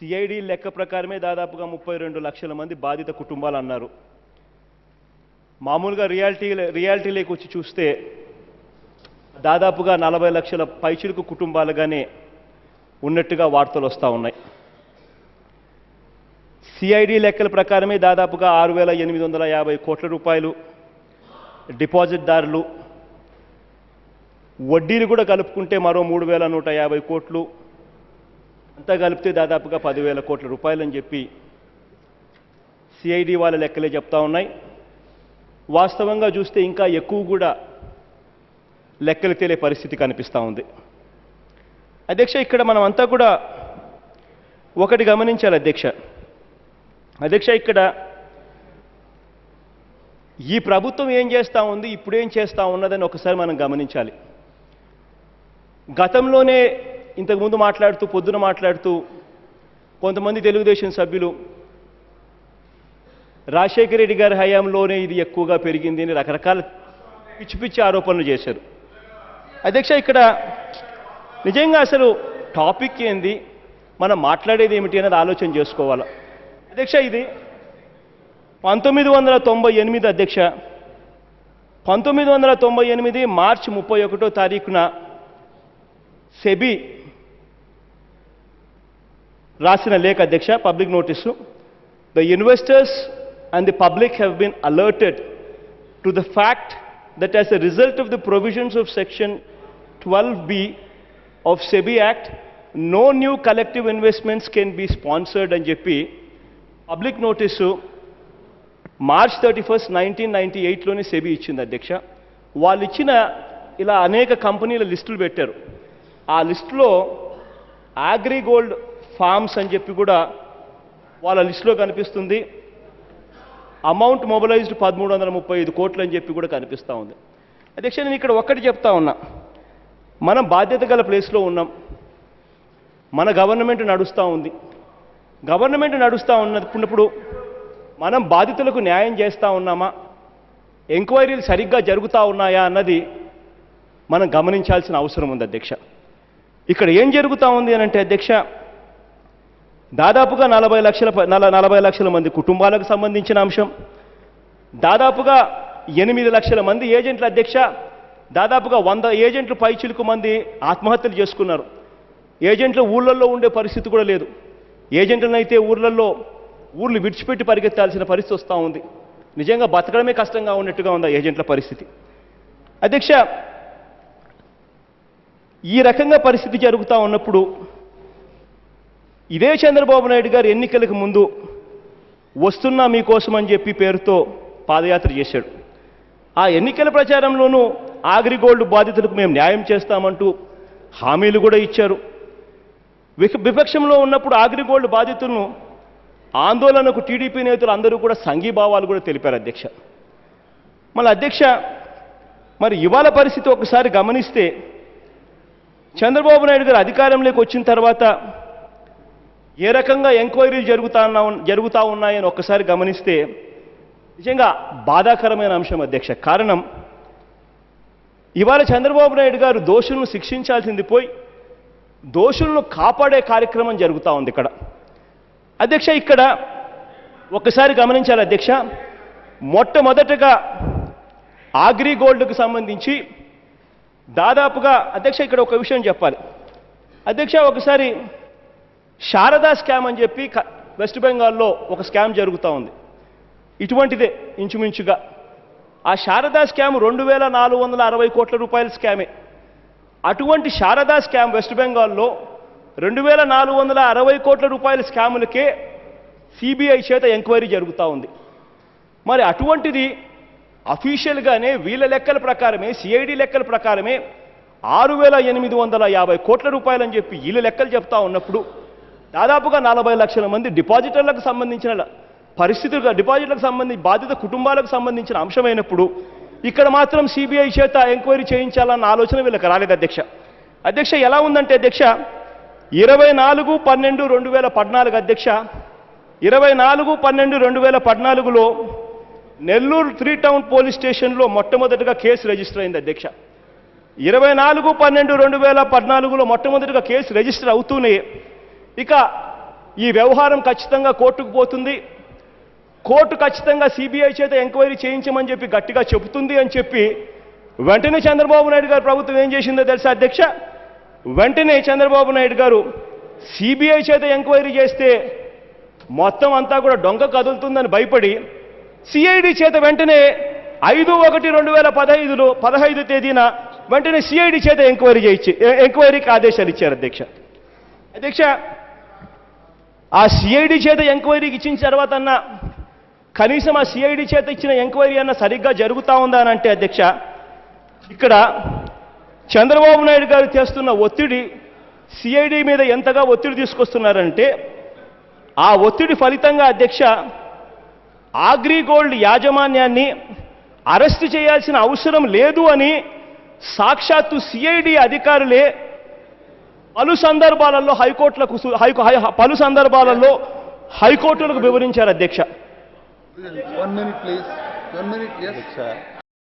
CID లెక్క ప్రకారమే దాదాపుగా 32 లక్షల మంది బాధిత కుటుంబాలు అన్నారు. మామూలుగా రియాలిటీలోకి వచ్చి చూస్తే దాదాపుగా 40 లక్షల పైచిలుకు కుటుంబాలుగానే ఉన్నట్టుగా వార్తలు వస్తూ ఉన్నాయి. సిఐడి లెక్కల ప్రకారమే దాదాపుగా 6,850 కోట్ల రూపాయలు డిపాజిట్దారులు, వడ్డీలు కూడా కలుపుకుంటే మరో 3,150 కోట్లు, అంతా కలిపితే దాదాపుగా 10,000 కోట్ల రూపాయలు అని చెప్పి సిఐడి వాళ్ళ లెక్కలే చెప్తా ఉన్నాయి. వాస్తవంగా చూస్తే ఇంకా ఎక్కువ కూడా లెక్కలు తేలే పరిస్థితి కనిపిస్తూ ఉంది. అధ్యక్ష, ఇక్కడ మనం అంతా కూడా ఒకటి గమనించాలి అధ్యక్ష, ఇక్కడ ఈ ప్రభుత్వం ఏం చేస్తూ ఉంది, ఇప్పుడేం చేస్తూ ఉన్నదని ఒకసారి మనం గమనించాలి. గతంలోనే ఇంతకుముందు పొద్దున మాట్లాడుతూ కొంతమంది తెలుగుదేశం సభ్యులు రాజశేఖర రెడ్డి గారి హయాంలోనే ఇది ఎక్కువగా పెరిగింది అని రకరకాల పిచ్చి ఆరోపణలు చేశారు. అధ్యక్ష, ఇక్కడ నిజంగా అసలు టాపిక్ ఏంది, మనం మాట్లాడేది ఏమిటి అనేది ఆలోచన చేసుకోవాలి. అధ్యక్ష, ఇది 1998 అధ్యక్ష, 1998 మార్చి 31వ తారీఖున సెబీ రాసిన లేఖ అధ్యక్ష, public notice. The investors and the public have been alerted to the fact that as a result of the provisions of section 12B of SEBI Act, no new collective investments can be sponsored అని చెప్పి public notice March 31, 1998లోనే SEBI ఇచ్చింది అధ్యక్ష. వాళ్ళు ఇచ్చిన ఇలా అనేక కంపెనీల లిస్టులు పెట్టారు. ఆ లిస్టులో అగ్రిగోల్డ్ ఫార్మ్స్ అని చెప్పి కూడా వాళ్ళ లిస్టులో కనిపిస్తుంది. అమౌంట్ మొబిలైజ్డ్ 1,335 కోట్లు అని చెప్పి కూడా కనిపిస్తూ ఉంది. అధ్యక్ష, నేను ఇక్కడ ఒక్కటి చెప్తా ఉన్నా, మనం బాధ్యత గల ప్లేస్లో ఉన్నాం, మన గవర్నమెంట్ నడుస్తూ ఉంది. గవర్నమెంట్ నడుస్తూ ఉన్నప్పుడు మనం బాధితులకు న్యాయం చేస్తూ ఉన్నామా, ఎంక్వైరీలు సరిగ్గా జరుగుతూ ఉన్నాయా అన్నది మనం గమనించాల్సిన అవసరం ఉంది అధ్యక్ష. ఇక్కడ ఏం జరుగుతూ ఉంది అని అంటే అధ్యక్ష, దాదాపుగా 40 లక్షల మంది కుటుంబాలకు సంబంధించిన అంశం, దాదాపుగా 8 లక్షల మంది ఏజెంట్ల అధ్యక్ష, దాదాపుగా 100 ఏజెంట్లు పైచిలుకు మంది ఆత్మహత్యలు చేసుకున్నారు. ఏజెంట్లు ఊళ్ళల్లో ఉండే పరిస్థితి కూడా లేదు. ఏజెంట్లను అయితే ఊర్లు విడిచిపెట్టి పరిగెత్తాల్సిన పరిస్థితి వస్తూ ఉంది. నిజంగా బతకడమే కష్టంగా ఉన్నట్టుగా ఉంది ఏజెంట్ల పరిస్థితి. అధ్యక్ష, ఈ రకంగా పరిస్థితి జరుగుతూ ఉన్నప్పుడు ఇదే చంద్రబాబు నాయుడు గారు ఎన్నికలకు ముందు వస్తున్నా మీకోసం అని చెప్పి పేరుతో పాదయాత్ర చేశాడు. ఆ ఎన్నికల ప్రచారంలోనూ అగ్రిగోల్డ్ బాధితులకు మేము న్యాయం చేస్తామంటూ హామీలు కూడా ఇచ్చారు. విపక్షంలో ఉన్నప్పుడు అగ్రిగోల్డ్ బాధితులను ఆందోళనకు టీడీపీ నేతలు అందరూ కూడా సంఘీభావాలు కూడా తెలిపారు అధ్యక్ష. మళ్ళీ అధ్యక్ష, మరి ఇవాళ పరిస్థితి ఒకసారి గమనిస్తే చంద్రబాబు నాయుడు గారు అధికారంలోకి వచ్చిన తర్వాత ఏ రకంగా ఎంక్వైరీలు జరుగుతూ ఉన్నాయని ఒక్కసారి గమనిస్తే నిజంగా బాధాకరమైన అంశం అధ్యక్ష. కారణం, ఇవాళ చంద్రబాబు నాయుడు గారు దోషులను శిక్షించాల్సింది పోయి దోషులను కాపాడే కార్యక్రమం జరుగుతూ ఉంది ఇక్కడ అధ్యక్ష. ఇక్కడ ఒక్కసారి గమనించాలి అధ్యక్ష, మొట్టమొదటగా అగ్రిగోల్డ్కు సంబంధించి దాదాపుగా అధ్యక్ష ఇక్కడ ఒక విషయం చెప్పాలి అధ్యక్ష. ఒకసారి శారదా స్కామ్ అని చెప్పి వెస్ట్ బెంగాల్లో ఒక స్కామ్ జరుగుతూ ఉంది. ఇటువంటిదే ఇంచుమించుగా ఆ శారదా స్కామ్ 2,460 కోట్ల రూపాయల స్కామే. అటువంటి శారదా స్కామ్ వెస్ట్ బెంగాల్లో 2,460 కోట్ల రూపాయల స్కాములకే సిబిఐ చేత ఎంక్వైరీ జరుగుతూ ఉంది. మరి అటువంటిది అఫీషియల్గానే వీళ్ళ లెక్కల ప్రకారమే, సిఐడి లెక్కల ప్రకారమే 6,850 కోట్ల రూపాయలని చెప్పి వీళ్ళ లెక్కలు చెప్తా ఉన్నప్పుడు దాదాపుగా 40 లక్షల మంది డిపాజిటర్లకు సంబంధించిన పరిస్థితులుగా, డిపాజిట్లకు సంబంధించి బాధిత కుటుంబాలకు సంబంధించిన అంశమైనప్పుడు ఇక్కడ మాత్రం సిబిఐ చేత ఎంక్వైరీ చేయించాలన్న ఆలోచన వీళ్ళకి రాలేదు అధ్యక్ష. అధ్యక్ష, ఎలా ఉందంటే అధ్యక్ష, 24/12/2014 అధ్యక్ష, 24/12/2014లో నెల్లూరు 3 టౌన్ పోలీస్ స్టేషన్లో మొట్టమొదటిగా కేసు రిజిస్టర్ అయింది అధ్యక్ష. 24/12/2014లో మొట్టమొదటిగా కేసు రిజిస్టర్ అవుతూనే ఇక ఈ వ్యవహారం ఖచ్చితంగా కోర్టుకు పోతుంది, కోర్టు ఖచ్చితంగా సిబిఐ చేత ఎంక్వైరీ చేయించమని చెప్పి గట్టిగా చెబుతుంది అని చెప్పి వెంటనే చంద్రబాబు నాయుడు గారు ప్రభుత్వం ఏం చేసిందో తెలుసా అధ్యక్ష? వెంటనే చంద్రబాబు నాయుడు గారు సిబిఐ చేత ఎంక్వైరీ చేస్తే మొత్తం అంతా కూడా డొంక కదులుతుందని భయపడి సిఐడి చేత వెంటనే 5/1/2015 తేదీన వెంటనే సిఐడి చేత ఎంక్వైరీకి ఆదేశాలు ఇచ్చారు అధ్యక్ష. అధ్యక్ష, ఆ సిఐడి చేత ఎంక్వైరీకి ఇచ్చిన తర్వాత అన్న కనీసం ఆ సిఐడి చేత ఇచ్చిన ఎంక్వైరీ అన్న సరిగ్గా జరుగుతా ఉందా అని అంటే అధ్యక్ష, ఇక్కడ చంద్రబాబు నాయుడు గారు చేస్తున్న ఒత్తిడి సిఐడి మీద ఎంతగా ఒత్తిడి తీసుకొస్తున్నారంటే ఆ ఒత్తిడి ఫలితంగా అధ్యక్ష అగ్రిగోల్డ్ యాజమాన్యాన్ని అరెస్టు చేయాల్సిన అవసరం లేదు అని సాక్షాత్తు సిఐడి అధికారులే పలు సందర్భాలలో హైకోర్టులకు వివరించారు అధ్యక్ష.